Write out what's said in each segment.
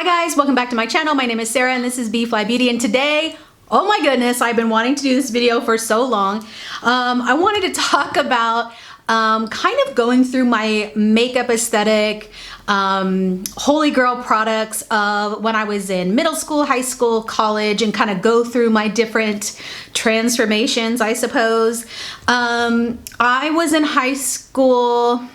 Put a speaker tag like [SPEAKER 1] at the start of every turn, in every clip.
[SPEAKER 1] Hi guys, welcome back to my channel. My name is Sarah and this is B.fleye Beauty, and today, oh my goodness, I've been wanting to do this video for so long. I wanted to talk about kind of going through my makeup aesthetic, holy grail products of when I was in middle school, high school, college, and kind of go through my different transformations, I suppose. I was in high school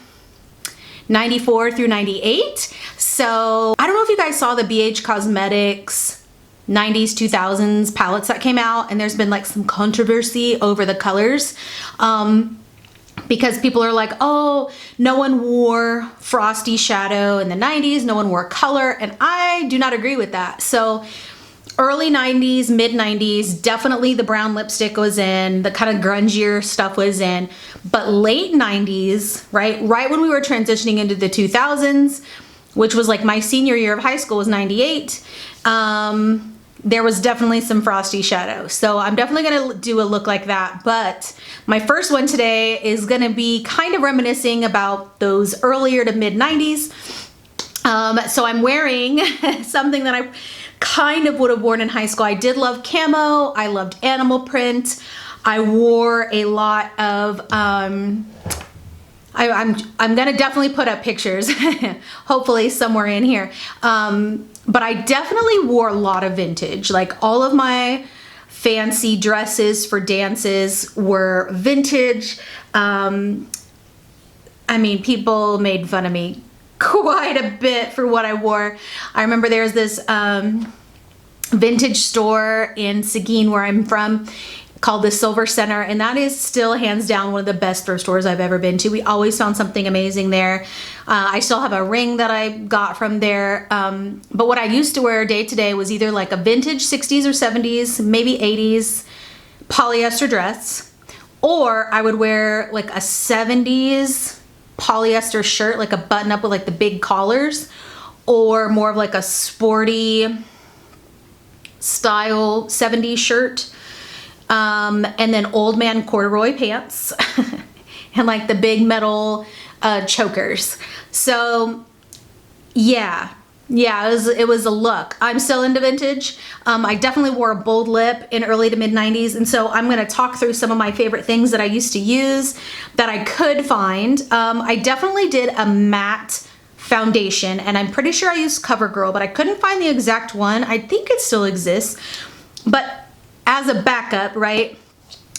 [SPEAKER 1] 94 through 98. So I don't know if you guys saw the BH Cosmetics 90s, 2000s palettes that came out, and there's been like some controversy over the colors because people are like, oh, no one wore frosty shadow in the 90s, no one wore color, and I do not agree with that. So early 90s, mid 90s, definitely the brown lipstick was in, the kind of grungier stuff was in, but late 90s, right when we were transitioning into the 2000s, which was like my senior year of high school was 98, there was definitely some frosty shadow. So I'm definitely gonna do a look like that, but my first one today is gonna be kind of reminiscing about those earlier to mid 90s. So I'm wearing something that I kind of would have worn in high school. I did love camo, I loved animal print, I wore a lot of, I'm gonna definitely put up pictures, hopefully somewhere in here. But I definitely wore a lot of vintage. Like all of my fancy dresses for dances were vintage. I mean, people made fun of me quite a bit for what I wore. I remember there's this vintage store in Seguin where I'm from called the Silver Center, and that is still hands down one of the best thrift stores I've ever been to. We always found something amazing there. I still have a ring that I got from there, but what I used to wear day to day was either like a vintage 60s or 70s, maybe 80s polyester dress, or I would wear like a 70s polyester shirt, like a button up with like the big collars, or more of like a sporty style 70s shirt. And then old man corduroy pants and like the big metal chokers. So yeah, it was a look. I'm still into vintage. I definitely wore a bold lip in early to mid 90s, and so I'm gonna talk through some of my favorite things that I used to use that I could find. I definitely did a matte foundation, and I'm pretty sure I used Covergirl, but I couldn't find the exact one. I think it still exists, but as a backup, right,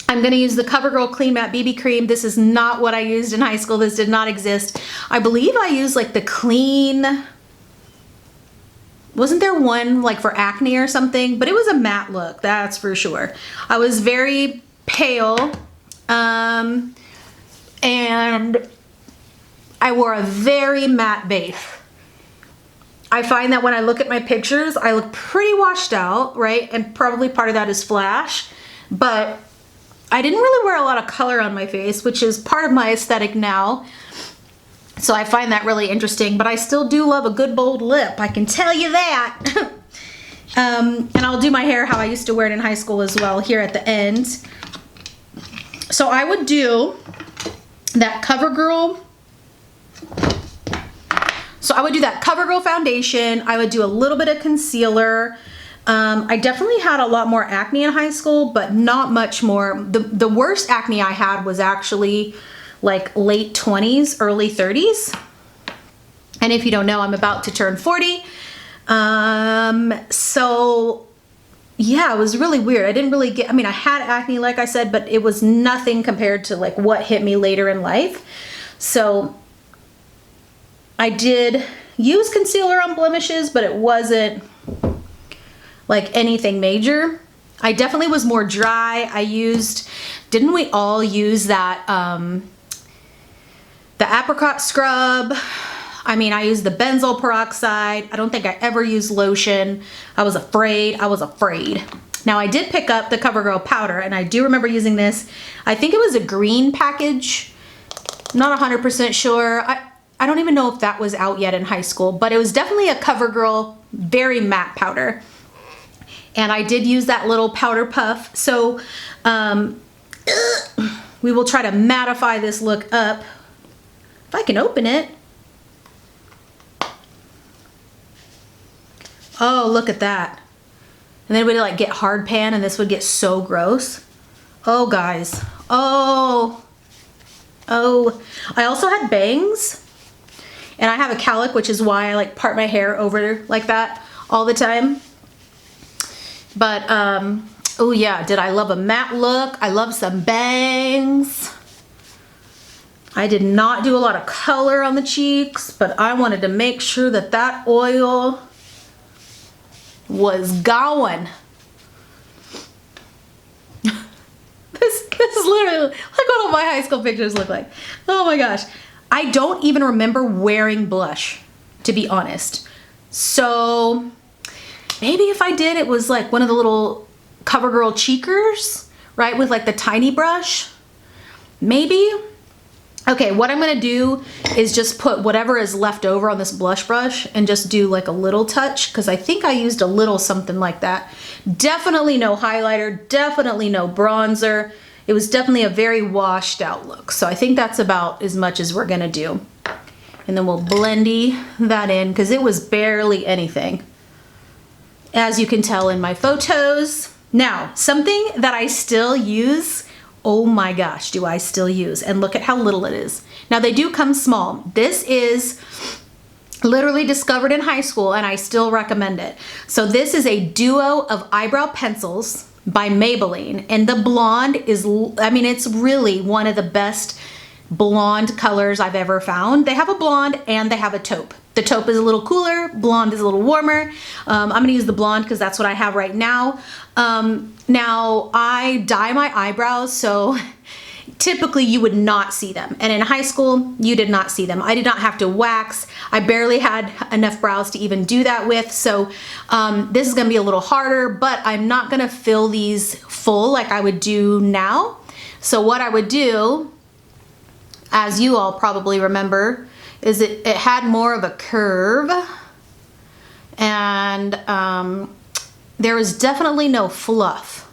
[SPEAKER 1] I'm gonna use the Covergirl Clean Matte BB Cream. This is not what I used in high school. This did not exist. I believe I used like the clean, wasn't there one like for acne or something? But it was a matte look, that's for sure. I was very pale, and I wore a very matte base. I find that when I look at my pictures, I look pretty washed out, right? And probably part of that is flash, but I didn't really wear a lot of color on my face, which is part of my aesthetic now. So I find that really interesting, but I still do love a good bold lip, I can tell you that. And I'll do my hair how I used to wear it in high school as well here at the end. So I would do that CoverGirl. So I would do that CoverGirl foundation. I would do a little bit of concealer. I definitely had a lot more acne in high school, but not much more. The worst acne I had was actually like late 20s, early 30s. And if you don't know, I'm about to turn 40. So yeah, it was really weird. I didn't really get, I mean, I had acne, like I said, but it was nothing compared to like what hit me later in life. So I did use concealer on blemishes, but it wasn't like anything major. I definitely was more dry. I used, didn't we all use that, the apricot scrub? I mean, I used the benzoyl peroxide. I don't think I ever used lotion. I was afraid. Now I did pick up the Covergirl powder, and I do remember using this. I think it was a green package. Not 100% sure. I don't even know if that was out yet in high school, but it was definitely a CoverGirl very matte powder. And I did use that little powder puff. So we will try to mattify this look up. If I can open it. Oh, look at that. And then it would like get hard pan and this would get so gross. Oh, guys. Oh. Oh. I also had bangs. And I have a cowlick, which is why I like part my hair over like that all the time. But, oh yeah, did I love a matte look? I love some bangs. I did not do a lot of color on the cheeks, but I wanted to make sure that that oil was going. This is literally like what all my high school pictures look like. Oh my gosh. I don't even remember wearing blush, to be honest. So maybe if I did, it was like one of the little Covergirl cheekers, right? With like the tiny brush, maybe. Okay, what I'm gonna do is just put whatever is left over on this blush brush and just do like a little touch, because I think I used a little something like that. Definitely no highlighter, definitely no bronzer. It was definitely a very washed out look. So I think that's about as much as we're gonna do. And then we'll blendy that in because it was barely anything, as you can tell in my photos. Now, something that I still use, oh my gosh, do I still use, and look at how little it is. Now they do come small. This is literally discovered in high school and I still recommend it. So this is a duo of eyebrow pencils by Maybelline, and the blonde is, I mean, it's really one of the best blonde colors I've ever found. They have a blonde and they have a taupe. The taupe is a little cooler, blonde is a little warmer. I'm gonna use the blonde because that's what I have right now. Now I dye my eyebrows, so typically you would not see them. And in high school, you did not see them. I did not have to wax. I barely had enough brows to even do that with. So this is gonna be a little harder, but I'm not gonna fill these full like I would do now. So what I would do, as you all probably remember, is it had more of a curve, and there was definitely no fluff,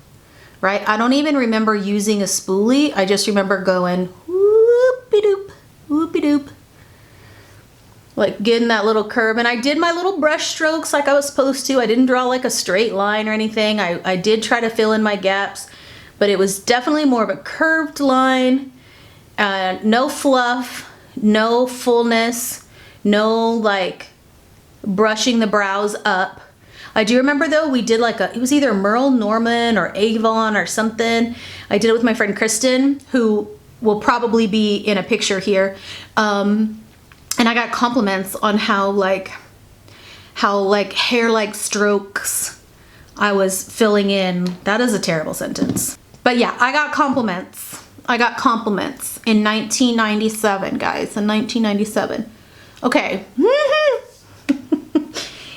[SPEAKER 1] right? I don't even remember using a spoolie. I just remember going whoopie-doop, whoopie-doop, like getting that little curve. And I did my little brush strokes like I was supposed to. I didn't draw like a straight line or anything. I did try to fill in my gaps, but it was definitely more of a curved line, no fluff, no fullness, no like brushing the brows up. I do remember though, we did like it was either Merle Norman or Avon or something. I did it with my friend Kristen, who will probably be in a picture here. And I got compliments on how hair-like strokes I was filling in. That is a terrible sentence. But yeah, I got compliments. I got compliments in 1997, guys, in 1997. Okay.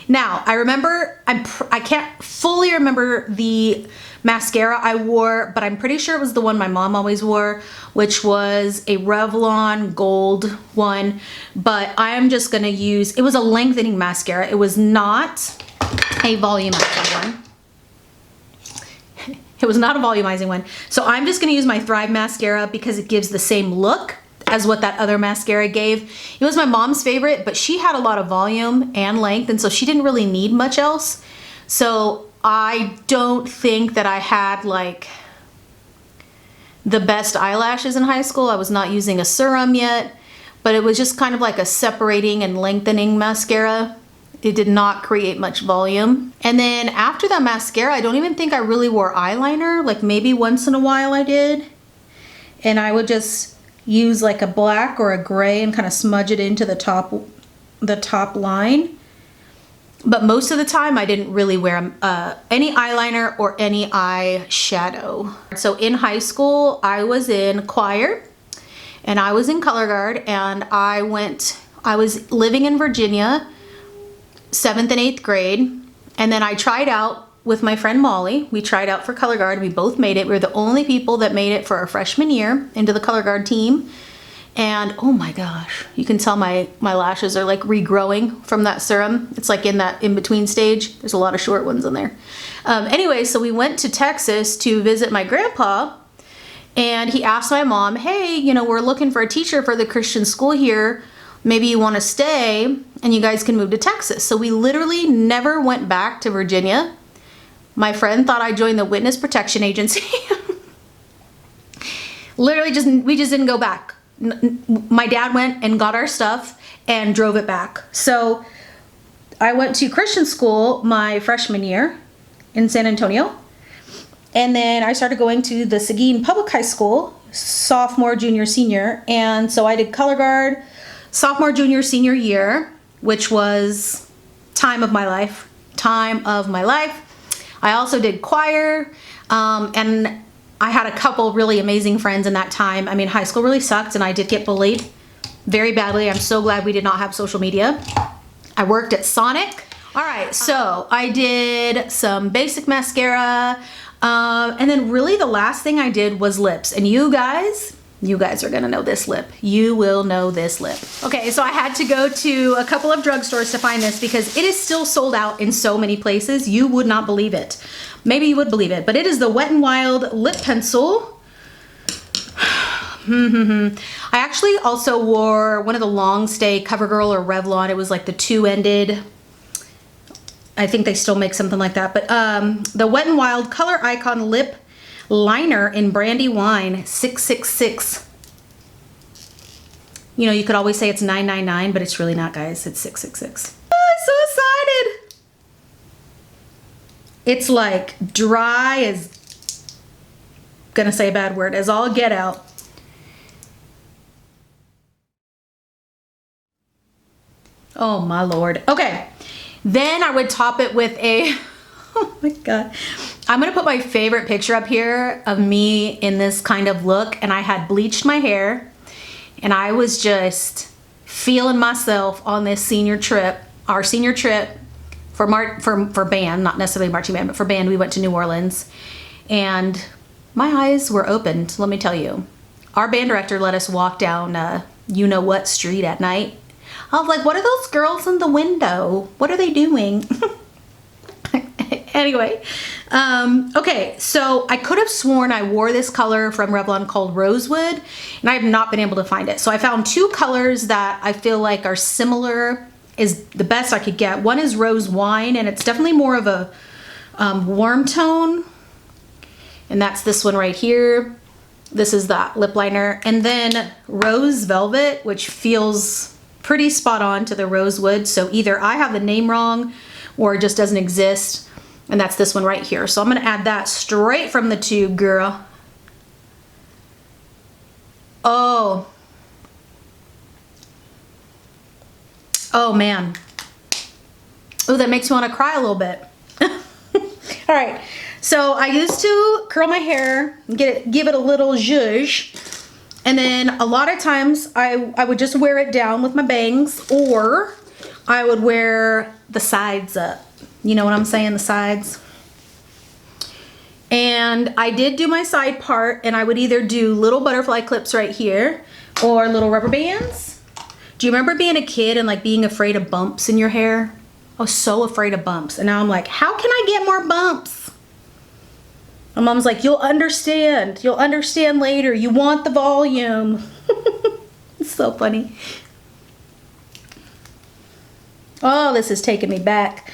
[SPEAKER 1] Now, I remember, I can't fully remember the mascara I wore, but I'm pretty sure it was the one my mom always wore, which was a Revlon gold one. But I am just gonna use, it was a lengthening mascara. It was not a volumizing one. It was not a volumizing one. So I'm just gonna use my Thrive mascara because it gives the same look as what that other mascara gave. It was my mom's favorite, but she had a lot of volume and length, and so she didn't really need much else. So I don't think that I had like the best eyelashes in high school. I was not using a serum yet, but it was just kind of like a separating and lengthening mascara. It did not create much volume. And then after that mascara, I don't even think I really wore eyeliner. Like maybe once in a while I did. And I would just use like a black or a gray and kind of smudge it into the top line. But most of the time I didn't really wear any eyeliner or any eyeshadow. So in high school, I was in choir and I was in color guard, and I was living in Virginia, 7th and 8th grade. And then I tried out with my friend Molly. We tried out for color guard. We both made it. We were the only people that made it for our freshman year into the color guard team. And oh my gosh, you can tell my lashes are like regrowing from that serum. It's like in that in-between stage. There's a lot of short ones in there. Anyway, so we went to Texas to visit my grandpa, and he asked my mom, hey, you know, we're looking for a teacher for the Christian school here. maybe you want to stay and you guys can move to Texas. So we literally never went back to Virginia. My friend thought I joined the Witness Protection Agency. Literally we just didn't go back. My dad went and got our stuff and drove it back. So I went to Christian school my freshman year in San Antonio. And then I started going to the Seguin Public High School, sophomore, junior, senior. And so I did color guard sophomore, junior, senior year, which was time of my life. I also did choir, and I had a couple really amazing friends in that time. I mean, high school really sucked and I did get bullied very badly. I'm so glad we did not have social media. I worked at Sonic. All right, so I did some basic mascara, and then really the last thing I did was lips. And you guys are gonna know this lip. You will know this lip. Okay, so I had to go to a couple of drugstores to find this because it is still sold out in so many places. You would not believe it. Maybe you would believe it, but it is the Wet n Wild lip pencil. I actually also wore one of the long stay Covergirl or Revlon. It was like the two-ended. I think they still make something like that, but the Wet n Wild Color Icon Lip Liner in Brandywine 666. You know, you could always say it's 999, but it's really not, guys. It's 666. Oh, I'm so excited. It's like dry as, gonna say a bad word, as all get out. Oh my Lord. Okay, then I would top it with a, oh my God. I'm gonna put my favorite picture up here of me in this kind of look, and I had bleached my hair and I was just feeling myself on this senior trip, our senior trip for band, not necessarily marching band, but for band. We went to New Orleans and my eyes were opened, let me tell you. Our band director let us walk down you know what street at night. I was like, what are those girls in the window? What are they doing? Anyway, okay, so I could have sworn I wore this color from Revlon called Rosewood, and I have not been able to find it. So I found two colors that I feel like are similar, is the best I could get. One is Rose Wine, and it's definitely more of a warm tone, and that's this one right here. This is that lip liner. And then Rose Velvet, which feels pretty spot on to the Rosewood. So either I have the name wrong or it just doesn't exist. And that's this one right here. So I'm gonna add that straight from the tube, girl. Oh. Oh man. Oh, that makes me wanna cry a little bit. All right, so I used to curl my hair, give it a little zhuzh. And then a lot of times I would just wear it down with my bangs, or I would wear the sides up. You know what I'm saying, the sides. And I did do my side part, and I would either do little butterfly clips right here or little rubber bands. Do you remember being a kid and like being afraid of bumps in your hair? I was so afraid of bumps. And now I'm like, how can I get more bumps? My mom's like, you'll understand. You'll understand later. You want the volume. It's so funny. Oh, this is taking me back.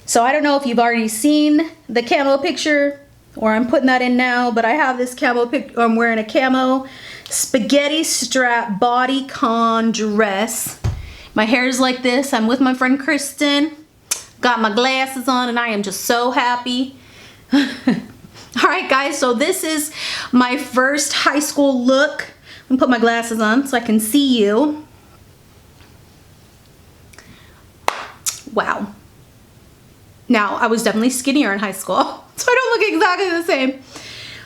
[SPEAKER 1] So I don't know if you've already seen the camo picture, or I'm putting that in now, but I have this camo pic. I'm wearing a camo spaghetti strap bodycon dress. My hair's like this. I'm with my friend Kristen. Got my glasses on, and I am just so happy. All right, guys, so this is my first high school look. I'm gonna put my glasses on so I can see you. Wow. Now, I was definitely skinnier in high school, so I don't look exactly the same.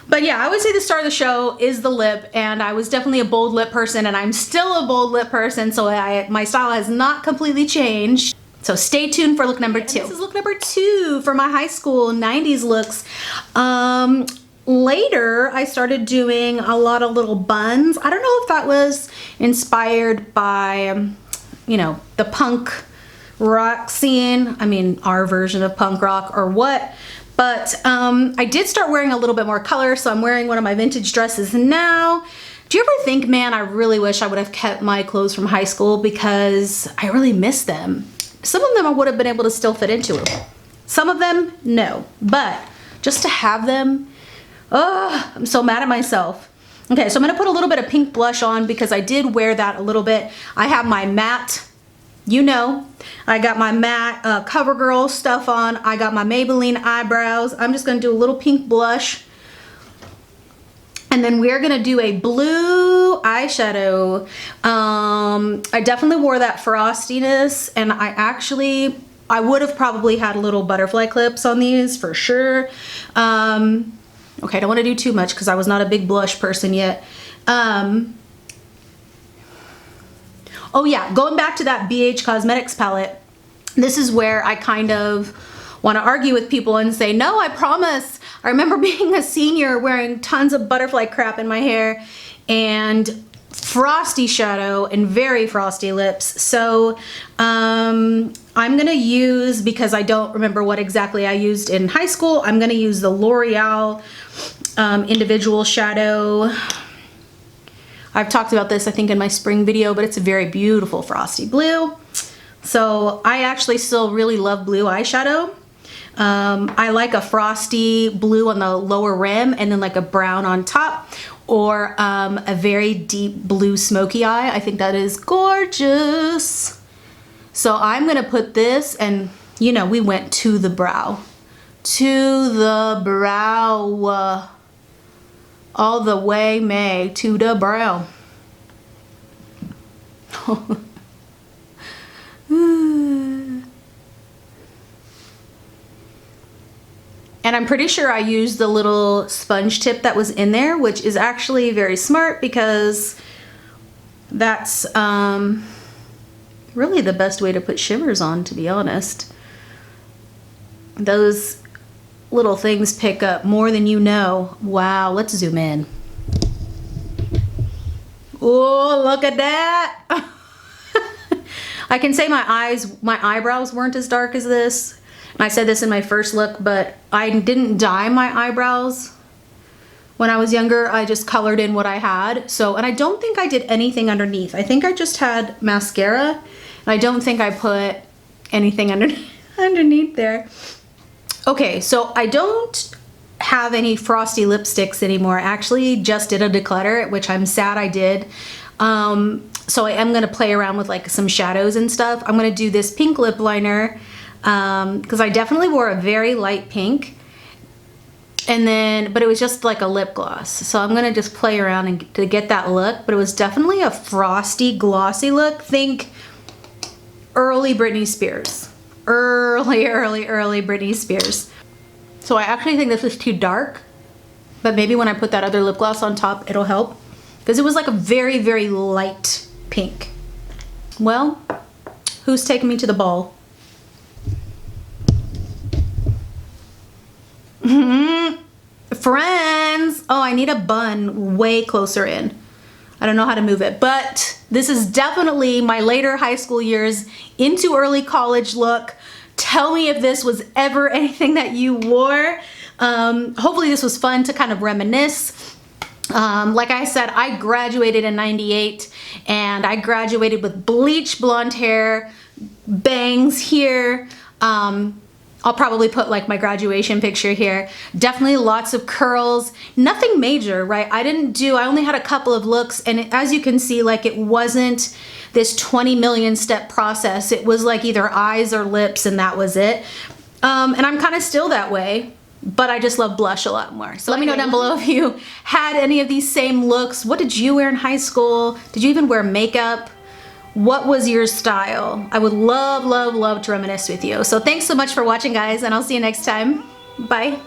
[SPEAKER 1] But yeah, I would say the star of the show is the lip, and I was definitely a bold lip person, and I'm still a bold lip person, so my style has not completely changed. So stay tuned for look number 2. This is look number 2 for my high school 90s looks. Later, I started doing a lot of little buns. I don't know if that was inspired by, you know, the punk rock scene. I mean, our version of punk rock or what. But I did start wearing a little bit more color, so I'm wearing one of my vintage dresses now. Do you ever think, man, I really wish I would have kept my clothes from high school because I really miss them. Some of them I would have been able to still fit into. Some of them, no. But just to have them, oh, I'm so mad at myself. Okay, so I'm gonna put a little bit of pink blush on because I did wear that a little bit. I have my matte, you know, I got my matte Covergirl stuff on. I got my Maybelline eyebrows. I'm just gonna do a little pink blush. And then we're gonna do a blue eyeshadow. I definitely wore that frostiness, and I would have probably had little butterfly clips on these for sure. Okay, I don't wanna do too much because I was not a big blush person yet. Oh yeah, going back to that BH Cosmetics palette, this is where I kind of want to argue with people and say, no, I promise. I remember being a senior wearing tons of butterfly crap in my hair and frosty shadow and very frosty lips. So I'm gonna use, because I don't remember what exactly I used in high school, I'm gonna use the L'Oreal individual shadow. I've talked about this, I think, in my spring video, but it's a very beautiful frosty blue. So I actually still really love blue eyeshadow. I like a frosty blue on the lower rim and then like a brown on top, or a very deep blue smoky eye. I think that is gorgeous. So I'm gonna put this, and you know, we went to the brow. To the brow. All the way, May, to the brow. And I'm pretty sure I used the little sponge tip that was in there, which is actually very smart because that's really the best way to put shimmers on, to be honest. Those little things pick up more than you know. Wow, let's zoom in. Oh, look at that. I can say my eyebrows weren't as dark as this. And I said this in my first look, but I didn't dye my eyebrows when I was younger. I just colored in what I had. So, and I don't think I did anything underneath. I think I just had mascara, and I don't think I put anything underneath there. Okay, so I don't have any frosty lipsticks anymore. I actually just did a declutter, which I'm sad I did. So I am gonna play around with like some shadows and stuff. I'm gonna do this pink lip liner because I definitely wore a very light pink, and then, but it was just like a lip gloss. So I'm gonna just play around and to get that look, but it was definitely a frosty, glossy look. Think early Britney Spears. Early Britney Spears. So I actually think this is too dark, but maybe when I put that other lip gloss on top, it'll help. Because it was like a very, very light pink. Well, who's taking me to the ball? Friends! Oh, I need a bun way closer in. I don't know how to move it, but this is definitely my later high school years into early college look. Tell me if this was ever anything that you wore. Hopefully this was fun to kind of reminisce. Like I said, I graduated in '98, and I graduated with bleach blonde hair, bangs here. I'll probably put like my graduation picture here. Definitely lots of curls, nothing major, right? I only had a couple of looks, and as you can see, like it wasn't this 20 million step process. It was like either eyes or lips, and that was it. And I'm kind of still that way, but I just love blush a lot more. So let me know down below if you had any of these same looks. What did you wear in high school? Did you even wear makeup? What was your style? I would love, love, love to reminisce with you. So thanks so much for watching, guys, and I'll see you next time. Bye.